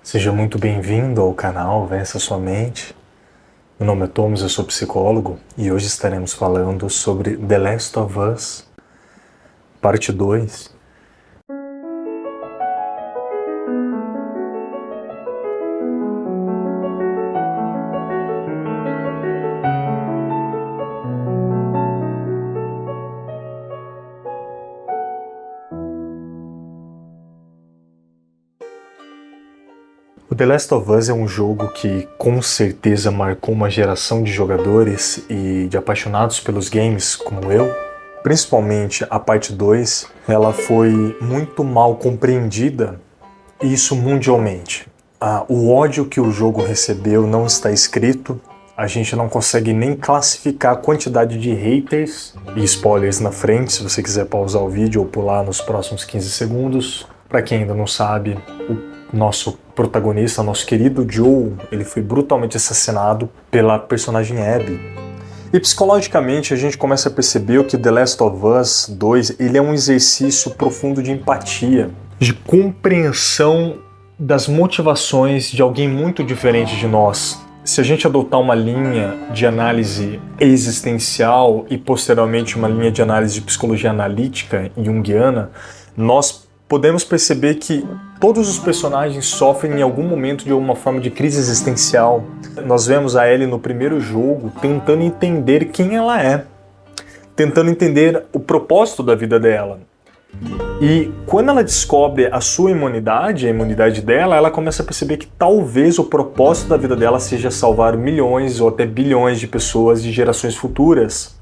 Seja muito bem-vindo ao canal Vença Sua Mente. Meu nome é Thomas, eu sou psicólogo e hoje estaremos falando sobre The Last of Us, parte 2. O The Last of Us é um jogo que com certeza marcou uma geração de jogadores e de apaixonados pelos games como eu. Principalmente a parte 2, ela foi muito mal compreendida, e isso mundialmente. O ódio que o jogo recebeu não está escrito, a gente não consegue nem classificar a quantidade de haters e spoilers na frente, se você quiser pausar o vídeo ou pular nos próximos 15 segundos. Para quem ainda não sabe, o nosso protagonista, nosso querido Joel, ele foi brutalmente assassinado pela personagem Abby. E psicologicamente a gente começa a perceber que The Last of Us 2 ele é um exercício profundo de empatia, de compreensão das motivações de alguém muito diferente de nós. Se a gente adotar uma linha de análise existencial e posteriormente uma linha de análise de psicologia analítica junguiana, nós podemos perceber que todos os personagens sofrem em algum momento de alguma forma de crise existencial. Nós vemos a Ellie no primeiro jogo tentando entender quem ela é, tentando entender o propósito da vida dela. E quando ela descobre a sua imunidade, a imunidade dela, ela começa a perceber que talvez o propósito da vida dela seja salvar milhões ou até bilhões de pessoas de gerações futuras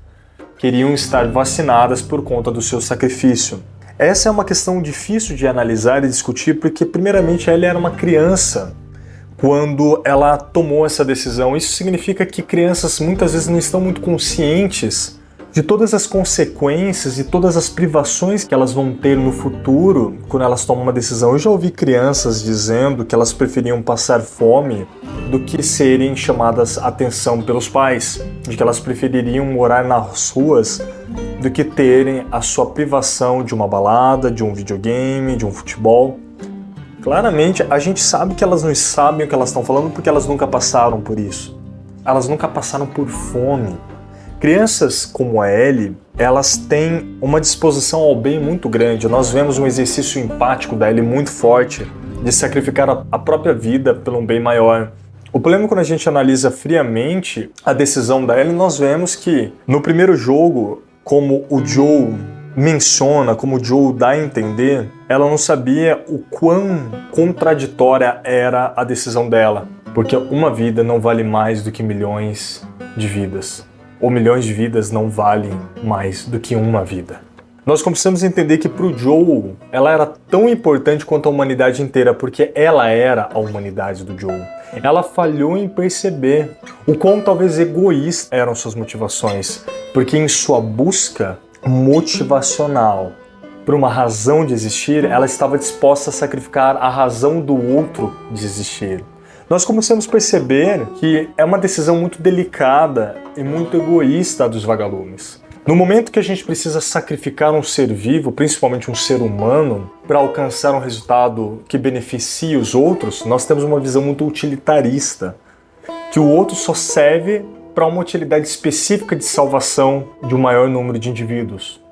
que iriam estar vacinadas por conta do seu sacrifício. Essa é uma questão difícil de analisar e discutir porque, primeiramente, ela era uma criança quando ela tomou essa decisão. Isso significa que crianças muitas vezes não estão muito conscientes de todas as consequências e todas as privações que elas vão ter no futuro quando elas tomam uma decisão. Eu já ouvi crianças dizendo que elas preferiam passar fome do que serem chamadas atenção pelos pais, de que elas prefeririam morar nas ruas do que terem a sua privação de uma balada, de um videogame, de um futebol. Claramente, a gente sabe que elas não sabem o que elas estão falando porque elas nunca passaram por isso. Elas nunca passaram por fome. Crianças como a Ellie, elas têm uma disposição ao bem muito grande. Nós vemos um exercício empático da Ellie muito forte de sacrificar a própria vida por um bem maior. O problema é quando a gente analisa friamente a decisão da Ellie, nós vemos que no primeiro jogo, como o Joel menciona, como o Joel dá a entender, ela não sabia o quão contraditória era a decisão dela, porque uma vida não vale mais do que milhões de vidas, ou milhões de vidas não valem mais do que uma vida. Nós precisamos entender que para o Joel, ela era tão importante quanto a humanidade inteira, porque ela era a humanidade do Joel. Ela falhou em perceber o quão talvez egoístas eram suas motivações, porque em sua busca motivacional por uma razão de existir, ela estava disposta a sacrificar a razão do outro de existir. Nós começamos a perceber que é uma decisão muito delicada e muito egoísta dos vagalumes. No momento que a gente precisa sacrificar um ser vivo, principalmente um ser humano, para alcançar um resultado que beneficie os outros, nós temos uma visão muito utilitarista, que o outro só serve para uma utilidade específica de salvação de um maior número de indivíduos.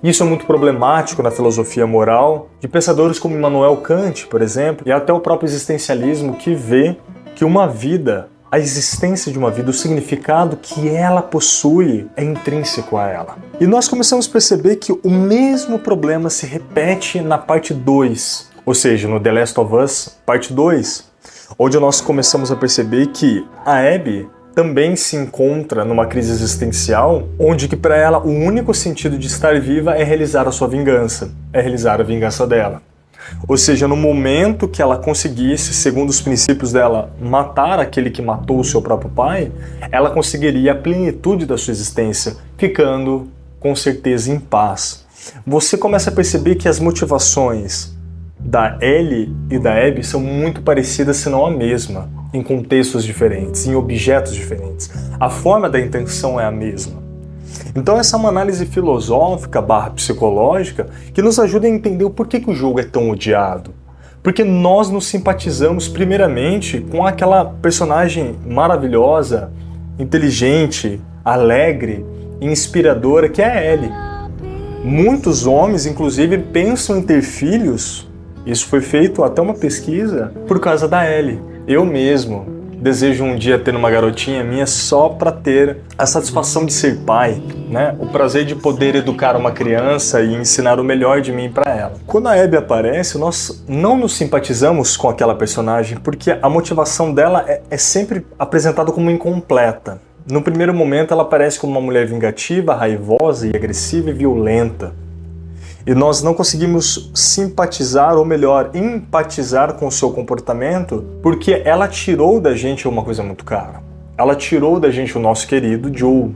Isso é muito problemático na filosofia moral de pensadores como Immanuel Kant, por exemplo, e até o próprio existencialismo, que vê que uma vida, a existência de uma vida, o significado que ela possui é intrínseco a ela. E nós começamos a perceber que o mesmo problema se repete na parte 2, ou seja, no The Last of Us, parte 2, onde nós começamos a perceber que a Abby também se encontra numa crise existencial, onde que para ela o único sentido de estar viva é realizar a sua vingança, é realizar a vingança dela. Ou seja, no momento que ela conseguisse, segundo os princípios dela, matar aquele que matou o seu próprio pai, ela conseguiria a plenitude da sua existência, ficando com certeza em paz. Você começa a perceber que as motivações da Ellie e da Abby são muito parecidas, se não a mesma, em contextos diferentes, em objetos diferentes. A forma da intenção é a mesma. Então essa é uma análise filosófica / psicológica que nos ajuda a entender o porquê que o jogo é tão odiado. Porque nós nos simpatizamos primeiramente com aquela personagem maravilhosa, inteligente, alegre e inspiradora que é a Ellie. Muitos homens, inclusive, pensam em ter filhos, isso foi feito até uma pesquisa, por causa da Ellie. Eu mesmo desejo um dia ter uma garotinha minha só para ter a satisfação de ser pai, né? O prazer de poder educar uma criança e ensinar o melhor de mim para ela. Quando a Abby aparece, nós não nos simpatizamos com aquela personagem porque a motivação dela é sempre apresentada como incompleta. No primeiro momento ela aparece como uma mulher vingativa, raivosa e agressiva e violenta. E nós não conseguimos simpatizar, ou melhor, empatizar com o seu comportamento, porque ela tirou da gente uma coisa muito cara. Ela tirou da gente o nosso querido Joel.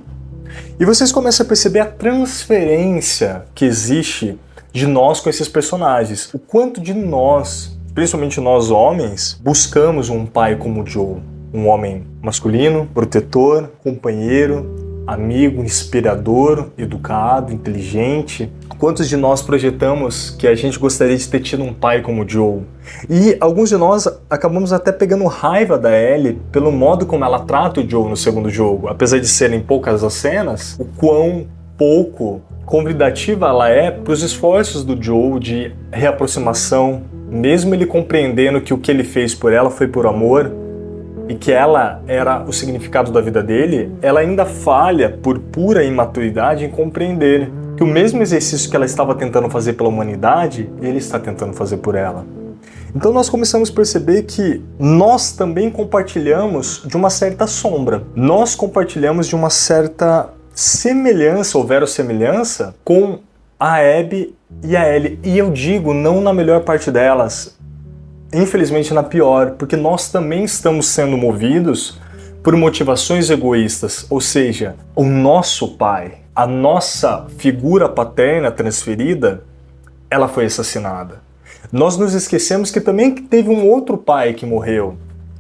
E vocês começam a perceber a transferência que existe de nós com esses personagens. O quanto de nós, principalmente nós homens, buscamos um pai como o Joel. Um homem masculino, protetor, companheiro, amigo, inspirador, educado, inteligente. Quantos de nós projetamos que a gente gostaria de ter tido um pai como o Joel? E alguns de nós acabamos até pegando raiva da Ellie pelo modo como ela trata o Joel no segundo jogo. Apesar de serem poucas as cenas, o quão pouco convidativa ela é para os esforços do Joel de reaproximação, mesmo ele compreendendo que o que ele fez por ela foi por amor, e que ela era o significado da vida dele, ela ainda falha por pura imaturidade em compreender que o mesmo exercício que ela estava tentando fazer pela humanidade, ele está tentando fazer por ela. Então nós começamos a perceber que nós também compartilhamos de uma certa sombra. Nós compartilhamos de uma certa semelhança, ou verossemelhança, com a Abby e a Ellie. E eu digo, não na melhor parte delas, infelizmente na pior, porque nós também estamos sendo movidos por motivações egoístas, ou seja, o nosso pai, a nossa figura paterna transferida, ela foi assassinada. Nós nos esquecemos que também teve um outro pai que morreu,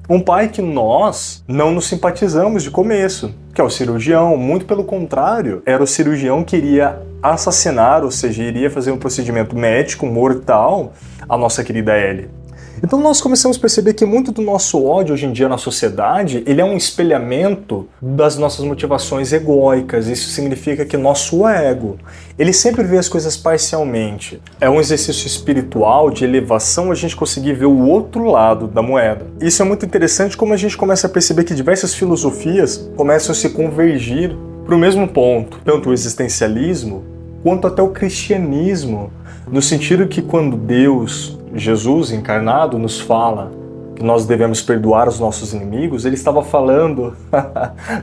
um pai que nós não nos simpatizamos de começo, que é o cirurgião. Muito pelo contrário, era o cirurgião que iria assassinar, ou seja, iria fazer um procedimento médico mortal à nossa querida Ellie. Então nós começamos a perceber que muito do nosso ódio hoje em dia na sociedade, ele é um espelhamento das nossas motivações egóicas. Isso significa que nosso ego, ele sempre vê as coisas parcialmente. É um exercício espiritual de elevação a gente conseguir ver o outro lado da moeda. Isso é muito interessante como a gente começa a perceber que diversas filosofias começam a se convergir para o mesmo ponto. Tanto o existencialismo quanto até o cristianismo, no sentido que quando Deus, Jesus encarnado, nos fala que nós devemos perdoar os nossos inimigos, ele estava falando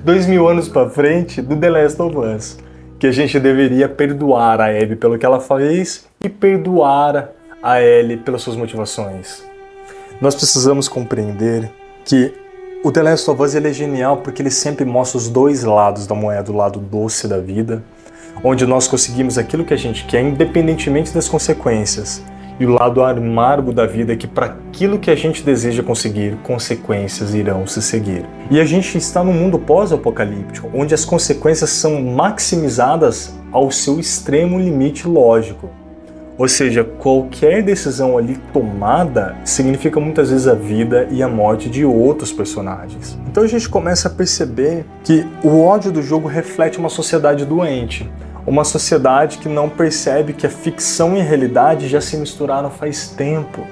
2000 anos para frente do The Last of Us, que a gente deveria perdoar a Abby pelo que ela fez e perdoar a Ellie pelas suas motivações. Nós precisamos compreender que o The Last of Us ele é genial porque ele sempre mostra os dois lados da moeda, o lado doce da vida, onde nós conseguimos aquilo que a gente quer, independentemente das consequências. E o lado amargo da vida é que para aquilo que a gente deseja conseguir, consequências irão se seguir. E a gente está num mundo pós-apocalíptico, onde as consequências são maximizadas ao seu extremo limite lógico. Ou seja, qualquer decisão ali tomada significa muitas vezes a vida e a morte de outros personagens. Então a gente começa a perceber que o ódio do jogo reflete uma sociedade doente. Uma sociedade que não percebe que a ficção e a realidade já se misturaram faz tempo.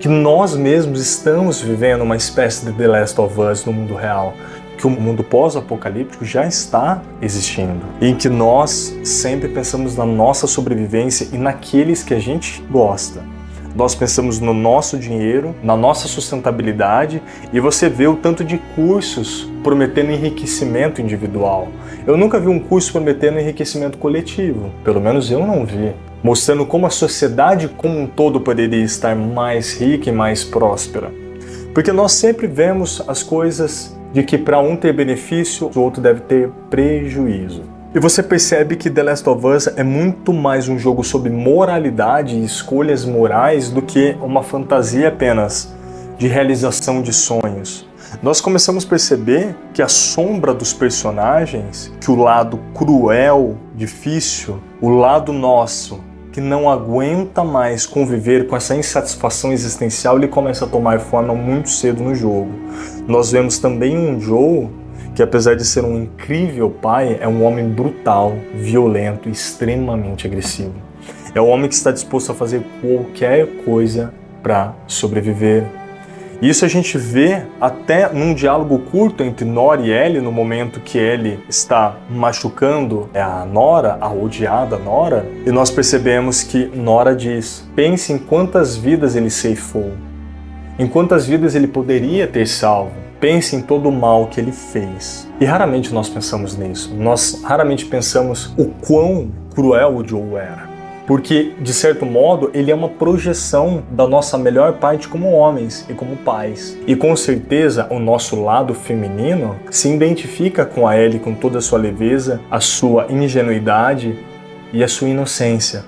Que nós mesmos estamos vivendo uma espécie de The Last of Us no mundo real. Que o mundo pós-apocalíptico já está existindo. E em que nós sempre pensamos na nossa sobrevivência e naqueles que a gente gosta. Nós pensamos no nosso dinheiro, na nossa sustentabilidade, e você vê o tanto de cursos prometendo enriquecimento individual. Eu nunca vi um curso prometendo enriquecimento coletivo, pelo menos eu não vi, mostrando como a sociedade como um todo poderia estar mais rica e mais próspera. Porque nós sempre vemos as coisas de que para um ter benefício, o outro deve ter prejuízo. E você percebe que The Last of Us é muito mais um jogo sobre moralidade e escolhas morais do que uma fantasia apenas de realização de sonhos. Nós começamos a perceber que a sombra dos personagens, que o lado cruel, difícil, o lado nosso, que não aguenta mais conviver com essa insatisfação existencial, ele começa a tomar forma muito cedo no jogo. Nós vemos também um Joe que, apesar de ser um incrível pai, é um homem brutal, violento e extremamente agressivo. É um homem que está disposto a fazer qualquer coisa para sobreviver. Isso a gente vê até num diálogo curto entre Nora e Ellie, no momento que Ellie está machucando a Nora, a odiada Nora, e nós percebemos que Nora diz: pense em quantas vidas ele ceifou, em quantas vidas ele poderia ter salvo, pense em todo o mal que ele fez. E raramente nós pensamos nisso, nós raramente pensamos o quão cruel o Joe era. Porque, de certo modo, ele é uma projeção da nossa melhor parte como homens e como pais. E com certeza o nosso lado feminino se identifica com a Ellie com toda a sua leveza, a sua ingenuidade e a sua inocência.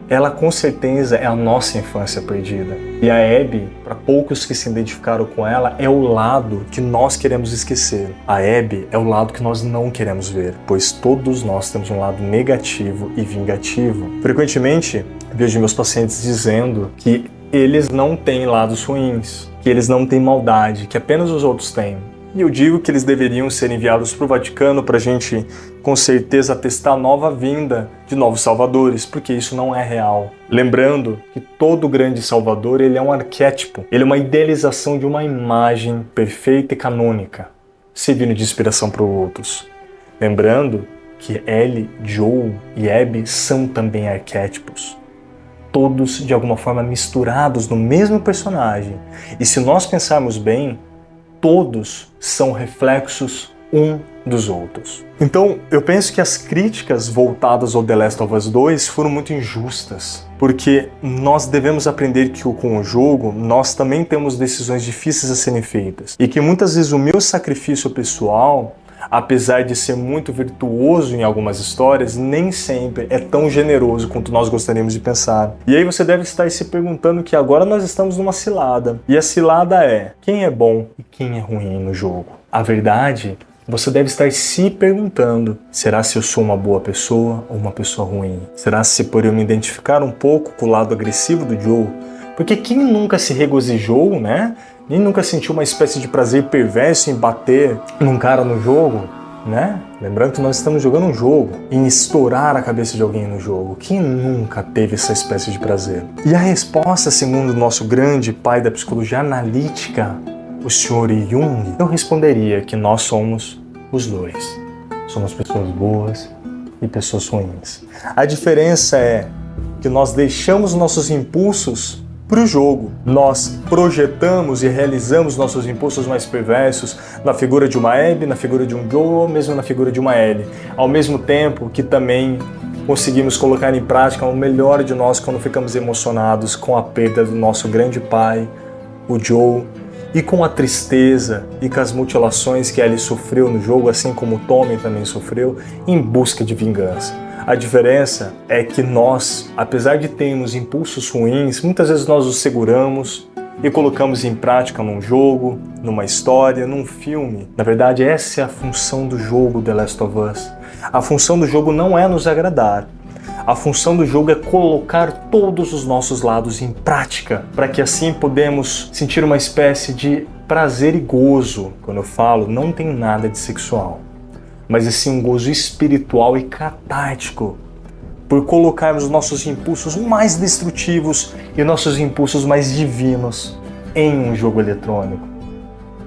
Ela com certeza é a nossa infância perdida. E a Abby, para poucos que se identificaram com ela, é o lado que nós queremos esquecer. A Abby é o lado que nós não queremos ver, pois todos nós temos um lado negativo e vingativo. Frequentemente, vejo meus pacientes dizendo que eles não têm lados ruins, que eles não têm maldade, que apenas os outros têm. E eu digo que eles deveriam ser enviados para o Vaticano para a gente, com certeza, atestar a nova vinda de novos salvadores, porque isso não é real. Lembrando que todo grande salvador ele é um arquétipo, ele é uma idealização de uma imagem perfeita e canônica, servindo de inspiração para outros. Lembrando que Ellie, Joe e Abby são também arquétipos. Todos, de alguma forma, misturados no mesmo personagem. E se nós pensarmos bem, todos são reflexos um dos outros. Então, eu penso que as críticas voltadas ao The Last of Us 2 foram muito injustas, porque nós devemos aprender que com o jogo nós também temos decisões difíceis a serem feitas, e que muitas vezes o meu sacrifício pessoal, apesar de ser muito virtuoso em algumas histórias, nem sempre é tão generoso quanto nós gostaríamos de pensar. E aí você deve estar se perguntando que agora nós estamos numa cilada. E a cilada é: quem é bom e quem é ruim no jogo? A verdade, você deve estar se perguntando: será se eu sou uma boa pessoa ou uma pessoa ruim? Será se por eu me identificar um pouco com o lado agressivo do Joe? Porque quem nunca se regozijou, né? Nem nunca sentiu uma espécie de prazer perverso em bater num cara no jogo, né? Lembrando que nós estamos jogando um jogo, em estourar a cabeça de alguém no jogo. Quem nunca teve essa espécie de prazer? E a resposta, segundo o nosso grande pai da psicologia analítica, o Sr. Jung, eu responderia que nós somos os dois. Somos pessoas boas e pessoas ruins. A diferença é que nós deixamos nossos impulsos para o jogo. Nós projetamos e realizamos nossos impulsos mais perversos na figura de uma Abby, na figura de um Joe, ou mesmo na figura de uma Ellie. Ao mesmo tempo que também conseguimos colocar em prática o melhor de nós quando ficamos emocionados com a perda do nosso grande pai, o Joe, e com a tristeza e com as mutilações que Ellie sofreu no jogo, assim como o Tommy também sofreu, em busca de vingança. A diferença é que nós, apesar de termos impulsos ruins, muitas vezes nós os seguramos e colocamos em prática num jogo, numa história, num filme. Na verdade, essa é a função do jogo The Last of Us. A função do jogo não é nos agradar. A função do jogo é colocar todos os nossos lados em prática, para que assim podemos sentir uma espécie de prazer e gozo. Quando eu falo, não tem nada de sexual, mas assim um gozo espiritual e catártico, por colocarmos nossos impulsos mais destrutivos e nossos impulsos mais divinos em um jogo eletrônico,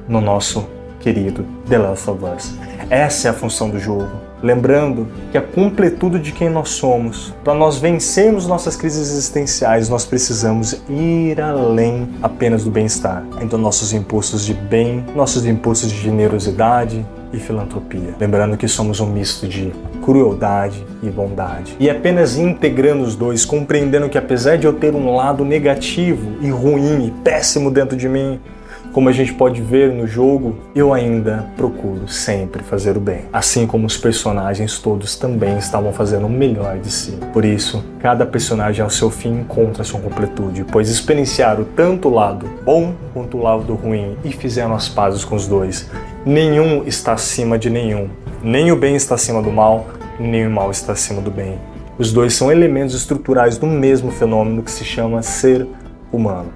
no nosso querido The Last of Us. Essa é a função do jogo. Lembrando que a completude de quem nós somos, para nós vencermos nossas crises existenciais, nós precisamos ir além apenas do bem-estar. Então nossos impulsos de bem, nossos impulsos de generosidade e filantropia. Lembrando que somos um misto de crueldade e bondade. E apenas integrando os dois, compreendendo que apesar de eu ter um lado negativo e ruim e péssimo dentro de mim, como a gente pode ver no jogo, eu ainda procuro sempre fazer o bem. Assim como os personagens todos também estavam fazendo o melhor de si. Por isso, cada personagem ao seu fim encontra sua completude, pois experienciaram tanto o lado bom quanto o lado ruim e fizeram as pazes com os dois. Nenhum está acima de nenhum. Nem o bem está acima do mal, nem o mal está acima do bem. Os dois são elementos estruturais do mesmo fenômeno que se chama ser humano.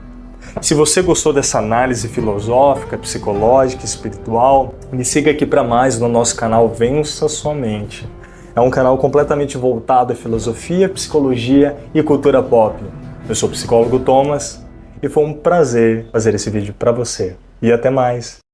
Se você gostou dessa análise filosófica, psicológica, espiritual, me siga aqui para mais no nosso canal Vença Sua Mente. É um canal completamente voltado à filosofia, psicologia e cultura pop. Eu sou o psicólogo Thomas e foi um prazer fazer esse vídeo para você. E até mais!